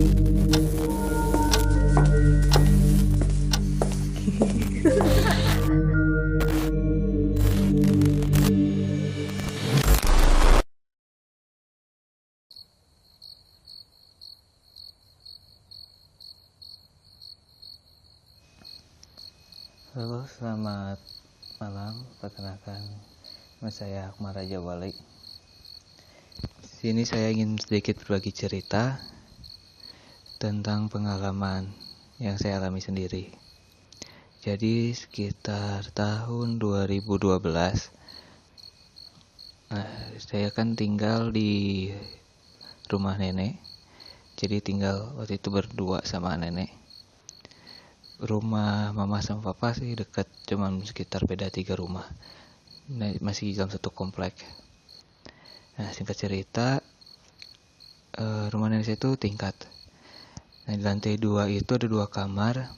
Halo, selamat malam. Perkenalkan, nama saya Akmal Raja Wali. Di sini saya ingin sedikit berbagi cerita tentang pengalaman yang saya alami sendiri. Jadi sekitar tahun 2012, saya kan tinggal di rumah nenek. Jadi tinggal waktu itu berdua sama nenek. Rumah mama sama papa sih dekat, cuman sekitar beda 3 rumah. Nah, masih dalam satu komplek. Nah, singkat cerita, rumah nenek saya itu tingkat. Nah, di lantai 2 itu ada 2 kamar.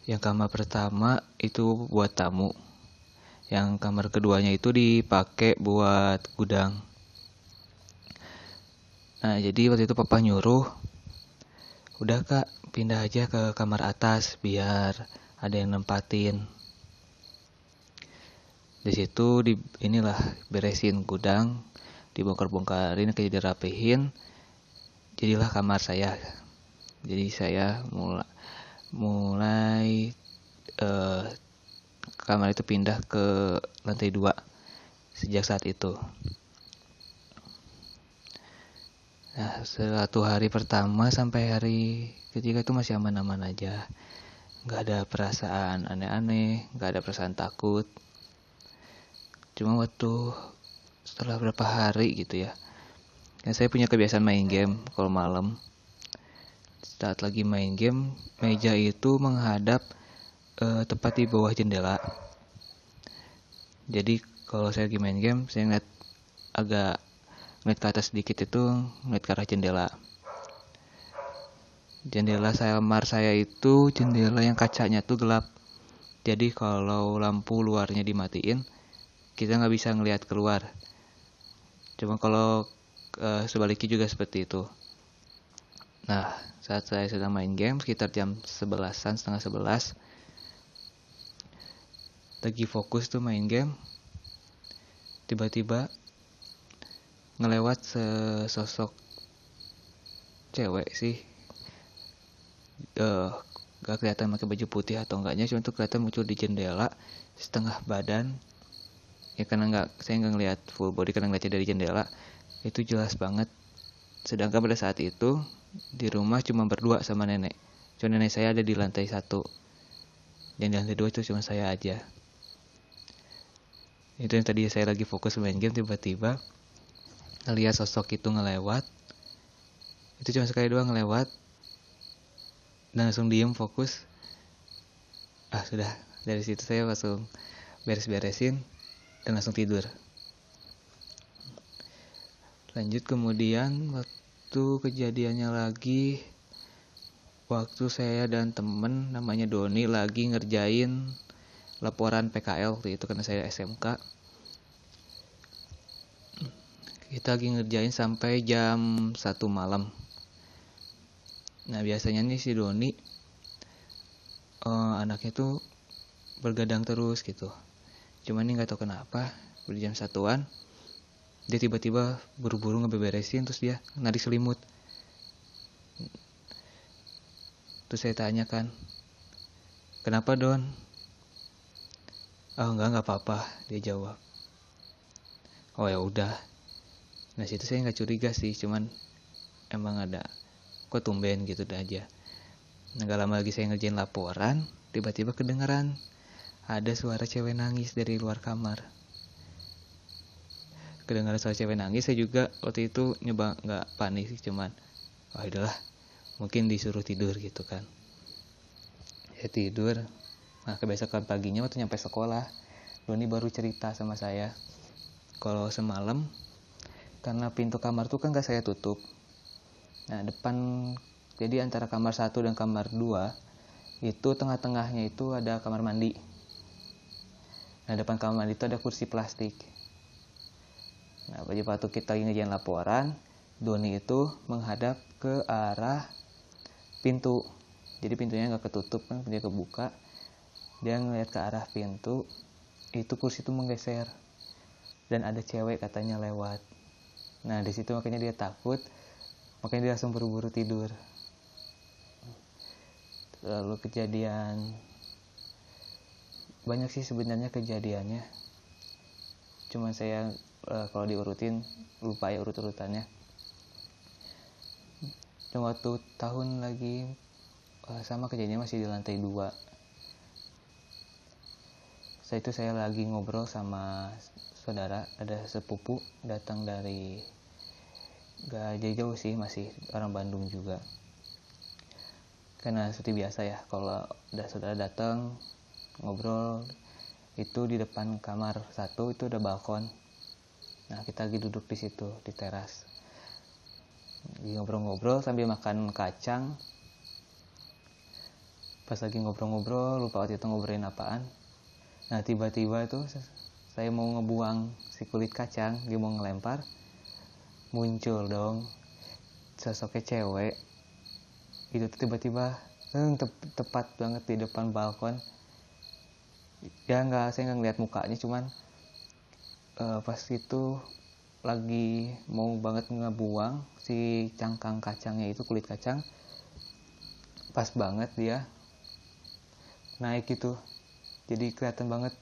Yang kamar pertama itu buat tamu. Yang kamar keduanya itu dipakai buat gudang. Nah, jadi waktu itu papa nyuruh, udah kak, pindah aja ke kamar atas biar ada yang nempatin. Di situ beresin gudang, dibongkar-bongkarin, kayak dirapihin. Jadilah kamar saya. Jadi saya mulai kamar itu pindah ke lantai 2 sejak saat itu. Nah, satu hari pertama sampai hari ketiga itu masih aman-aman aja. Nggak ada perasaan aneh-aneh, nggak ada perasaan takut. Cuma waktu setelah berapa hari gitu ya, saya punya kebiasaan main game kalau malam. Saat lagi main game, meja itu menghadap tepat di bawah jendela. Jadi kalau saya lagi main game, saya ngeliat ke atas sedikit, itu ngeliat ke arah jendela. Jendela kamar saya itu jendela yang kacanya tuh gelap. Jadi kalau lampu luarnya dimatiin, kita nggak bisa ngelihat keluar. Cuma kalau sebaliknya juga seperti itu. Nah, saat saya sedang main game sekitar jam 11-an, setengah 11, lagi fokus tuh main game, tiba-tiba ngelewat sesosok cewek sih, gak kelihatan pakai baju putih atau enggaknya, cuma tuh kelihatan muncul di jendela setengah badan. Ya karena saya nggak ngelihat full body, karena ngeliatnya dari jendela itu jelas banget. Sedangkan pada saat itu di rumah cuma berdua sama nenek. Cuma nenek saya ada di lantai 1, dan di lantai 2 itu cuma saya aja. Itu yang tadi saya lagi fokus main game, tiba-tiba ngeliat sosok itu ngelewat. Itu cuma sekali doang ngelewat, dan langsung diem fokus. Sudah, dari situ saya langsung beres-beresin dan langsung tidur. Lanjut kemudian waktu kejadiannya lagi, waktu saya dan temen namanya Doni lagi ngerjain laporan PKL waktu itu, karena saya SMK. Kita lagi ngerjain sampai jam 1 malam. Nah, biasanya nih si Doni anaknya tuh bergadang terus gitu. Cuman ini gak tahu kenapa di jam 1-an dia tiba-tiba buru-buru ngeberesin, terus dia narik selimut. Terus saya tanya kan, kenapa Don? Enggak apa-apa, dia jawab. Oh ya udah. Nah, situ saya nggak curiga sih, cuman emang ada kok tumben gitu aja. Nah, gak lama lagi saya ngerjain laporan, tiba-tiba kedengeran ada suara cewek nangis dari luar kamar. Kedengaran suara cewek nangis, saya juga waktu itu nyoba nggak panik sih, cuman udahlah, mungkin disuruh tidur gitu kan. Saya tidur. Nah, kebesokan paginya waktu nyampe sekolah, Doni baru cerita sama saya kalau semalam, karena pintu kamar tuh kan gak saya tutup. Nah, jadi antara kamar 1 dan kamar 2 itu tengah-tengahnya itu ada kamar mandi. Nah, depan kamar mandi itu ada kursi plastik. Nah, waktu kita lagi ngerjain laporan, Doni itu menghadap ke arah pintu. Jadi pintunya nggak ketutup kan, dia kebuka. Dia ngeliat ke arah pintu, itu kursi itu menggeser dan ada cewek katanya lewat. Nah di situ makanya dia takut, makanya dia langsung buru-buru tidur. Lalu kejadian banyak sih sebenarnya kejadiannya, cuman saya kalau diurutin lupa ya urut-urutannya. Dan waktu tahun lagi sama kejadiannya masih di lantai 2. Setelah itu saya lagi ngobrol sama saudara, ada sepupu datang dari gak jauh-jauh sih, masih orang Bandung juga. Karena seperti biasa ya, kalau ada saudara datang ngobrol, itu di depan kamar 1 itu ada balkon. Nah kita lagi duduk di situ di teras, lagi ngobrol-ngobrol sambil makan kacang. Pas lagi ngobrol-ngobrol, lupa waktu itu ngobrolin apaan. Nah tiba-tiba itu saya mau ngebuang si kulit kacang, dia mau ngelempar, muncul dong sosoknya cewek. Itu tiba-tiba tepat banget di depan balkon. Ya saya nggak ngeliat mukanya, cuman pas itu lagi mau banget ngebuang si cangkang kacangnya itu, kulit kacang, pas banget dia naik gitu. Jadi kelihatan banget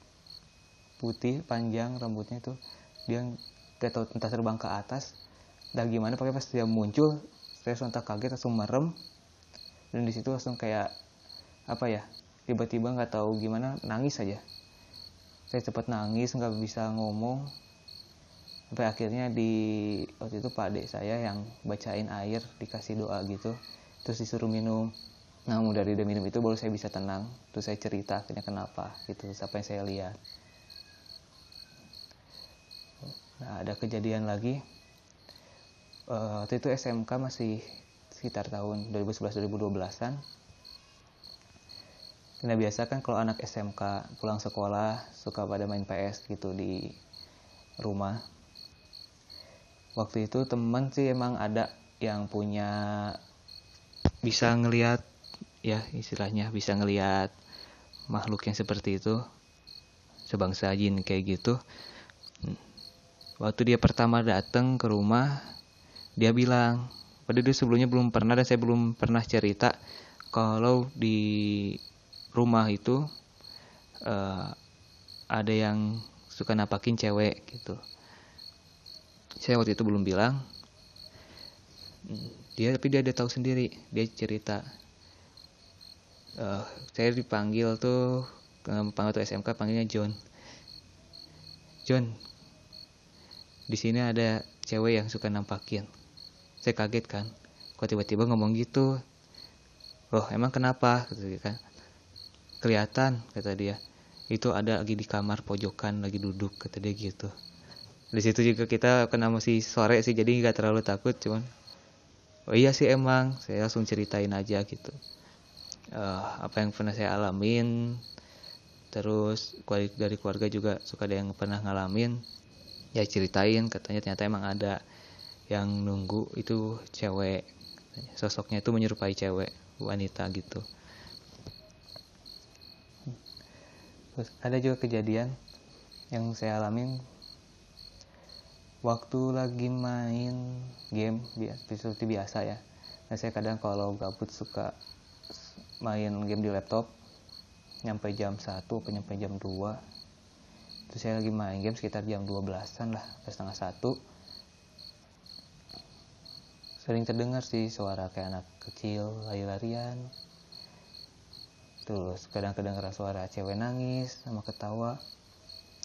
putih panjang rambutnya itu, dia gak tau entah terbang ke atas dah gimana, pakai pas dia muncul saya sontak kaget, langsung merem. Dan di situ langsung kayak apa ya, tiba-tiba nggak tahu gimana nangis aja. Saya cepat nangis, nggak bisa ngomong, sampai akhirnya waktu itu Pak Ade saya yang bacain air, dikasih doa gitu, terus disuruh minum. Nah dari minum itu baru saya bisa tenang. Terus saya cerita akhirnya kenapa gitu, apa yang saya lihat. Nah ada kejadian lagi, waktu itu SMK masih sekitar tahun 2011-2012an. Karena biasa kan kalau anak SMK pulang sekolah suka pada main PS gitu di rumah. Waktu itu temen sih emang ada yang punya, bisa ngelihat ya, istilahnya bisa ngelihat makhluk yang seperti itu, sebangsa jin kayak gitu. Waktu dia pertama datang ke rumah, dia bilang, padahal dia sebelumnya belum pernah, dan saya belum pernah cerita kalau di rumah itu ada yang suka nampakin cewek gitu. Saya waktu itu belum bilang. Tapi dia tahu sendiri, dia cerita. Saya dipanggil tuh, panggil tuh SMK, panggilnya John. John, di sini ada cewek yang suka nampakin. Saya kaget kan, kok tiba-tiba ngomong gitu. Oh emang kenapa? Gitu kan. Kelihatan, kata dia, itu ada lagi di kamar pojokan lagi duduk, kata dia gitu. Di situ juga kita kena masih sore sih, jadi nggak terlalu takut, cuman oh iya sih emang, saya langsung ceritain aja gitu. Apa yang pernah saya alamin, terus dari keluarga juga suka ada yang pernah ngalamin, ya ceritain. Katanya ternyata emang ada yang nunggu, itu cewek, sosoknya itu menyerupai cewek, wanita gitu. Terus ada juga kejadian yang saya alamin waktu lagi main game seperti biasa ya. Nah saya kadang kalau gabut suka main game di laptop nyampe jam 1 atau nyampe jam 2. Terus saya lagi main game sekitar jam 12-an lah, setengah 1. Sering terdengar sih suara kayak anak kecil lari-larian. Terus kadang kedengar suara cewek nangis sama ketawa.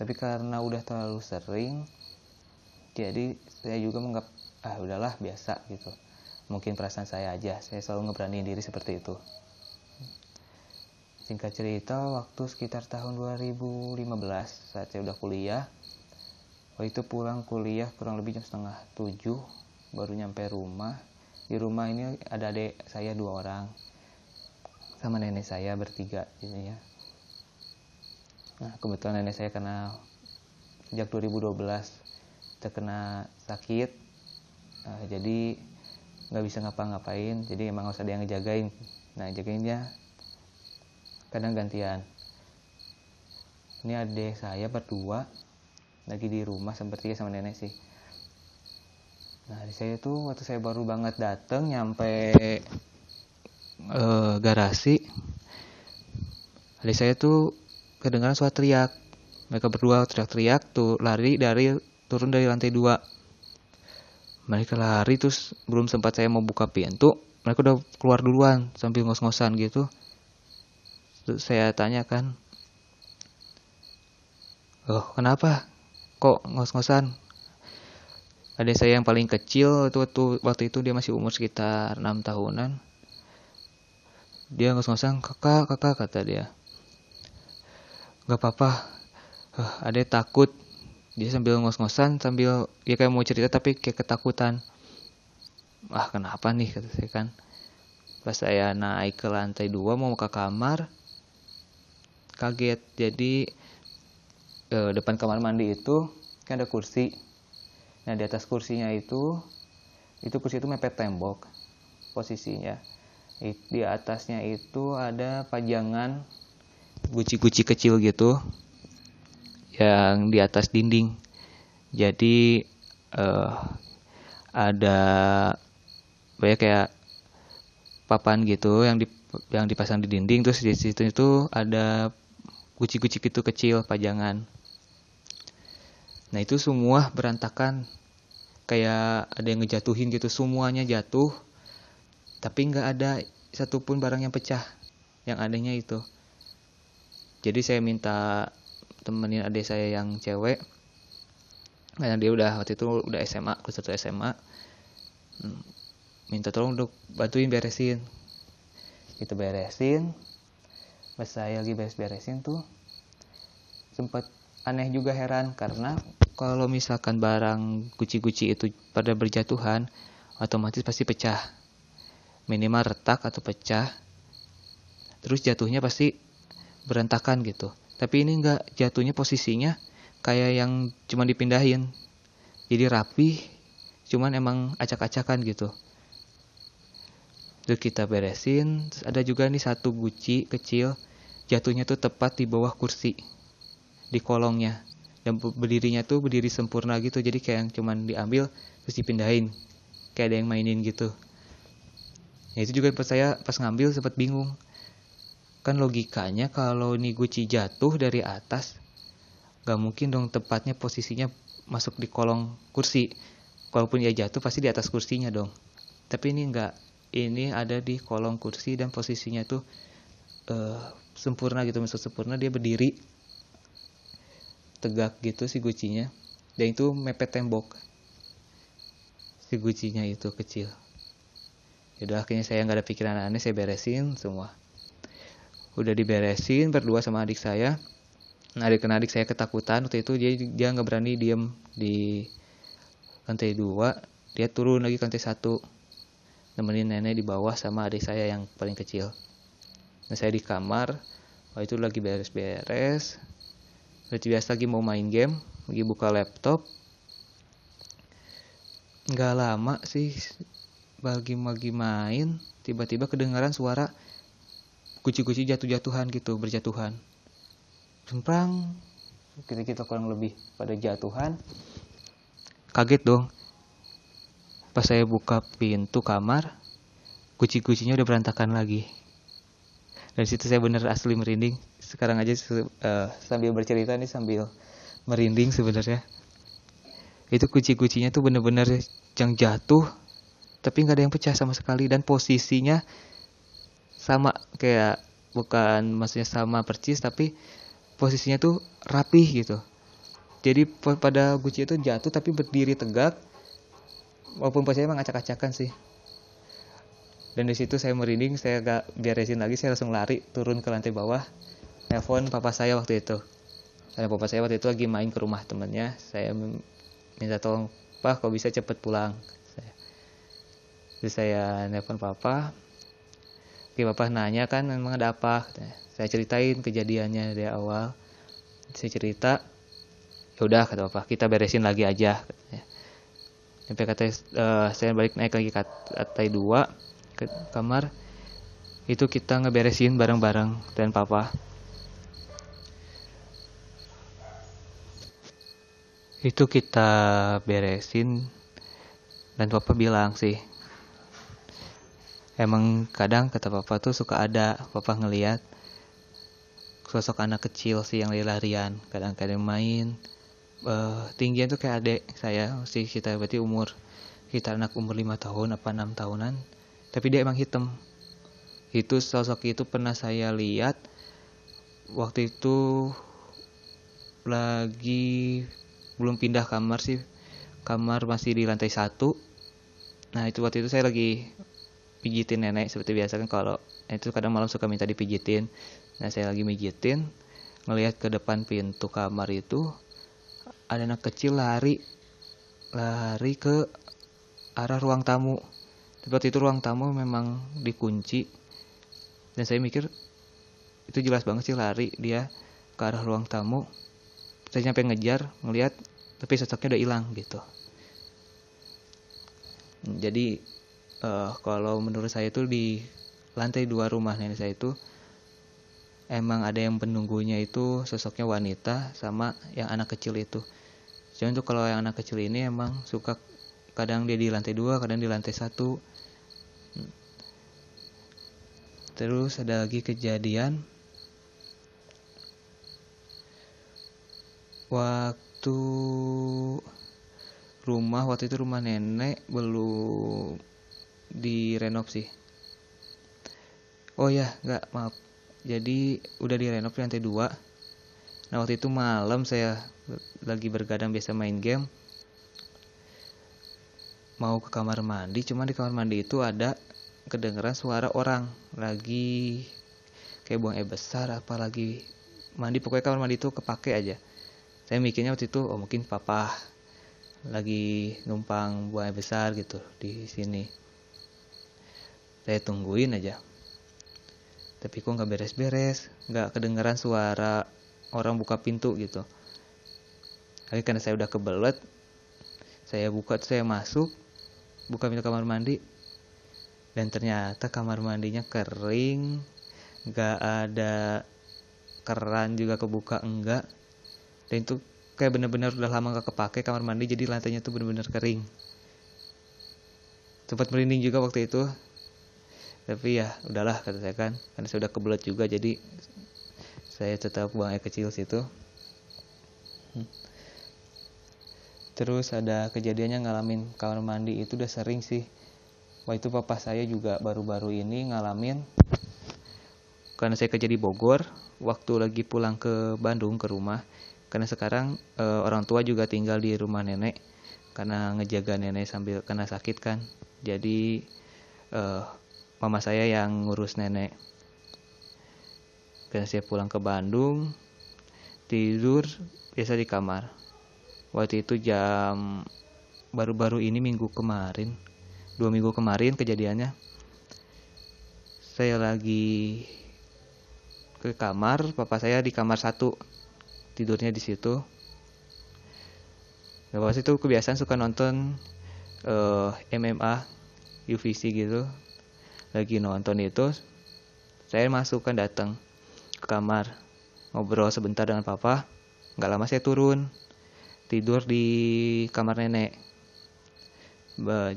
Tapi karena udah terlalu sering, jadi saya juga menganggap udahlah biasa gitu. Mungkin perasaan saya aja, saya selalu ngeberaniin diri seperti itu. Singkat cerita, waktu sekitar tahun 2015 saat saya udah kuliah, waktu itu pulang kuliah kurang lebih jam 6:30, baru nyampe rumah. Di rumah ini ada adik saya 2 orang sama nenek saya bertiga gitu ya. Nah kebetulan nenek saya kena sejak 2012 terkena sakit, Jadi nggak bisa ngapa-ngapain, jadi emang harus ada yang ngejagain. Nah, jagainnya kadang gantian. Ini adik saya berdua lagi di rumah, seperti sama nenek sih. Nah, di saya tuh waktu saya baru banget dateng nyampe garasi, adik saya tuh kedengaran suara teriak. Mereka berdua teriak-teriak tuh, turun dari lantai 2. Mereka lari, terus belum sempat saya mau buka pintu, mereka udah keluar duluan sambil ngos-ngosan gitu. Terus saya tanya kan, "Oh, kenapa? Kok ngos-ngosan?" Adik saya yang paling kecil waktu itu dia masih umur sekitar 6 tahunan. Dia ngos-ngosan, kakak kata dia. "Gak apa-apa, adik takut." Dia sambil ngos-ngosan, sambil ya kayak mau cerita tapi kayak ketakutan. Kenapa nih, kata saya kan. Pas saya naik ke lantai 2 mau ke kamar, kaget. Jadi depan kamar mandi itu kan ada kursi. Nah, di atas kursinya itu kursi itu mepet tembok posisinya. Di atasnya itu ada pajangan guci-guci kecil gitu yang di atas dinding. Jadi ada kayak papan gitu yang dipasang di dinding, terus di situ itu ada guci-guci gitu kecil pajangan. Nah, itu semua berantakan, kayak ada yang ngejatuhin gitu, semuanya jatuh, tapi nggak ada satupun barang yang pecah, yang adanya itu. Jadi saya minta temenin adik saya yang cewek, karena dia waktu itu udah SMA, kelas 1 SMA, minta tolong untuk bantuin beresin. Itu beresin. Pas saya lagi beresin tuh sempat aneh juga, heran, karena kalau misalkan barang guci-guci itu pada berjatuhan, otomatis pasti pecah, minimal retak atau pecah, terus jatuhnya pasti berantakan gitu. Tapi ini enggak, jatuhnya posisinya kayak yang cuma dipindahin, jadi rapi, cuman emang acak-acakan gitu. Terus kita beresin. Terus ada juga nih satu guci kecil, jatuhnya tuh tepat di bawah kursi, di kolongnya, dan berdirinya tuh berdiri sempurna gitu. Jadi kayak yang cuman diambil terus dipindahin, kayak ada yang mainin gitu. Nah, itu juga saya pas ngambil sempat bingung. Kan logikanya kalau ini guci jatuh dari atas, gak mungkin dong tepatnya posisinya masuk di kolong kursi. Kalaupun dia jatuh pasti di atas kursinya dong. Tapi ini enggak, ini ada di kolong kursi dan posisinya tuh sempurna gitu, maksud sempurna, dia berdiri tegak gitu si gucinya, dan itu mepet tembok si gucinya itu kecil. Yaudah, akhirnya saya nggak ada pikiran aneh, saya beresin semua. Udah diberesin berdua sama adik saya. Nah, adik saya ketakutan waktu itu, dia nggak berani diem di lantai 2, dia turun lagi ke lantai 1, nemenin nenek di bawah sama adik saya yang paling kecil. Nah, saya di kamar, itu lagi beres-beres. Seperti biasa lagi mau main game, lagi buka laptop. Nggak lama sih, lagi main, tiba-tiba kedengaran suara guci-guci jatuh-jatuhan gitu, berjatuhan. Semprang, kita kurang lebih pada jatuhan. Kaget dong. Pas saya buka pintu kamar, guci-gucinya udah berantakan lagi. Dari situ saya bener asli merinding. Sekarang aja sambil bercerita nih sambil merinding sebenarnya. Itu guci-gucinya tuh bener-bener yang jatuh, tapi nggak ada yang pecah sama sekali, dan posisinya sama, kayak bukan maksudnya sama persis, tapi posisinya tuh rapih gitu. Jadi pada guci itu jatuh tapi berdiri tegak, walaupun posisinya emang acak-acakan sih. Dan di situ saya merinding, saya gak beresin lagi, saya langsung lari turun ke lantai bawah, telepon papa saya waktu itu. Karena papa saya waktu itu lagi main ke rumah temennya. Saya minta tolong, "Pak, kok bisa cepet pulang?" Terus saya nelpon papa. Oke, papa nanya kan memang ada apa. Saya ceritain kejadiannya dari awal. Saya cerita, "Ya udah," kata papa, "kita beresin lagi aja," katanya. Sampai saya balik naik lagi ke lantai 2 ke kamar. Itu kita ngeberesin barang-barang dan papa. Itu kita beresin dan papa bilang sih, emang kadang kata papa tuh suka ada papa ngelihat sosok anak kecil sih yang lari-larian, kadang-kadang main tingginya tuh kayak adik saya sih, kita berarti kita anak umur 5 tahun apa 6 tahunan, tapi dia emang hitam. Itu sosok itu pernah saya lihat waktu itu lagi belum pindah kamar sih, kamar masih di lantai 1. Nah itu waktu itu saya lagi pijitin nenek seperti biasa kan, kalau itu kadang malam suka minta dipijitin. Nah saya lagi mijitin, ngelihat ke depan pintu kamar itu ada anak kecil lari ke arah ruang tamu. Seperti itu ruang tamu memang dikunci, dan saya mikir itu jelas banget sih lari dia ke arah ruang tamu. Saya sampai ngejar, ngelihat, tapi sosoknya udah hilang gitu. Jadi kalau menurut saya itu di lantai 2 rumah nenek saya itu emang ada yang penunggunya itu sosoknya wanita sama yang anak kecil itu. Cuman tuh kalau yang anak kecil ini emang suka kadang dia di lantai 2, kadang di lantai 1. Terus ada lagi kejadian waktu itu rumah nenek belum direnov sih. Oh ya, maaf. Jadi udah direnov di lantai 2. Nah waktu itu malam saya lagi bergadang biasa main game, mau ke kamar mandi, cuman di kamar mandi itu ada kedengeran suara orang lagi kayak buang air besar, apalagi mandi, pokoknya kamar mandi itu kepake aja. Saya mikirnya waktu itu mungkin papa lagi numpang buang air besar gitu di sini. Saya tungguin aja, tapi kok nggak beres-beres, nggak kedengeran suara orang buka pintu gitu. Tapi karena saya udah kebelet, saya masuk, buka pintu kamar mandi, dan ternyata kamar mandinya kering, nggak ada keran juga kebuka, enggak. Dan itu kayak bener-bener udah lama gak kepake kamar mandi, jadi lantainya tuh bener-bener kering. Sempat merinding juga waktu itu, tapi ya udahlah kata saya kan, karena saya udah kebelet juga, jadi saya tetap buang air kecil situ. Terus ada kejadiannya ngalamin kamar mandi itu udah sering sih. Waktu itu papa saya juga baru-baru ini ngalamin, karena saya kerja di Bogor, waktu lagi pulang ke Bandung ke rumah. Karena sekarang orang tua juga tinggal di rumah nenek karena ngejaga nenek sambil kena sakit kan. Jadi mama saya yang ngurus nenek. Karena saya pulang ke Bandung, tidur biasa di kamar. Waktu itu baru-baru ini 2 minggu kemarin kejadiannya. Saya lagi ke kamar, papa saya di kamar 1. Tidurnya di situ. Nah, pas itu kebiasaan suka nonton MMA, UFC gitu. Lagi nonton itu, saya masuk kan, datang ke kamar, ngobrol sebentar dengan papa. Nggak lama saya turun, tidur di kamar nenek.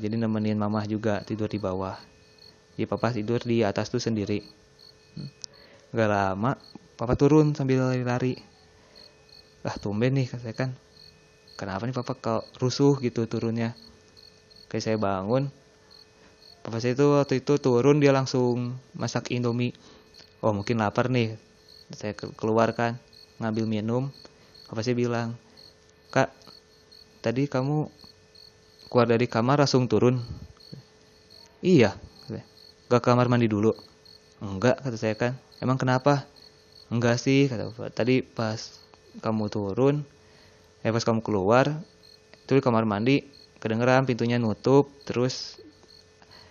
Jadi nemenin mama juga tidur di bawah. Jadi papa tidur di atas tuh sendiri. Nggak lama, papa turun sambil lari-lari. Tumben nih kata saya kan, kenapa nih papa kok rusuh gitu turunnya. Kayak saya bangun, papa saya itu waktu itu turun, dia langsung masak Indomie. Mungkin lapar nih. Saya keluar kan, ngambil minum. Papa saya bilang, "Kak, tadi kamu keluar dari kamar langsung turun?" "Iya." "Gak ke kamar mandi dulu?" "Enggak," kata saya kan. "Emang kenapa?" "Enggak sih," kata papa. "Tadi pas kamu turun, pas kamu keluar, itu di kamar mandi kedengeran pintunya nutup, terus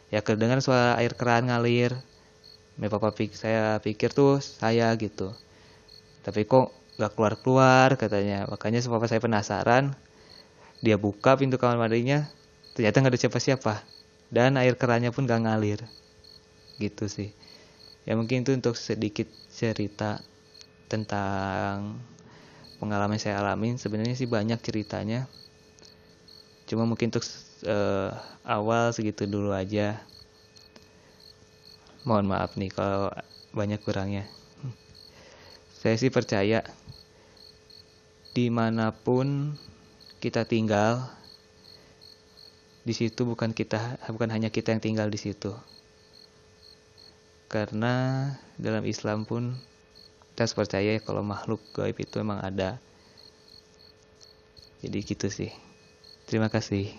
ya kedengeran suara air keran ngalir. Saya pikir tuh saya gitu, tapi kok gak keluar-keluar," katanya. Makanya papa saya penasaran, dia buka pintu kamar mandinya, ternyata nggak ada siapa-siapa dan air kerannya pun gak ngalir gitu sih. Ya mungkin itu untuk sedikit cerita tentang pengalaman saya alamin. Sebenarnya sih banyak ceritanya, cuma mungkin untuk awal segitu dulu aja. Mohon maaf nih kalau banyak kurangnya. Saya sih percaya dimanapun kita tinggal, di situ bukan hanya kita yang tinggal di situ. Karena dalam Islam pun kita harus percaya kalau makhluk gaib itu memang ada. Jadi gitu sih. Terima kasih.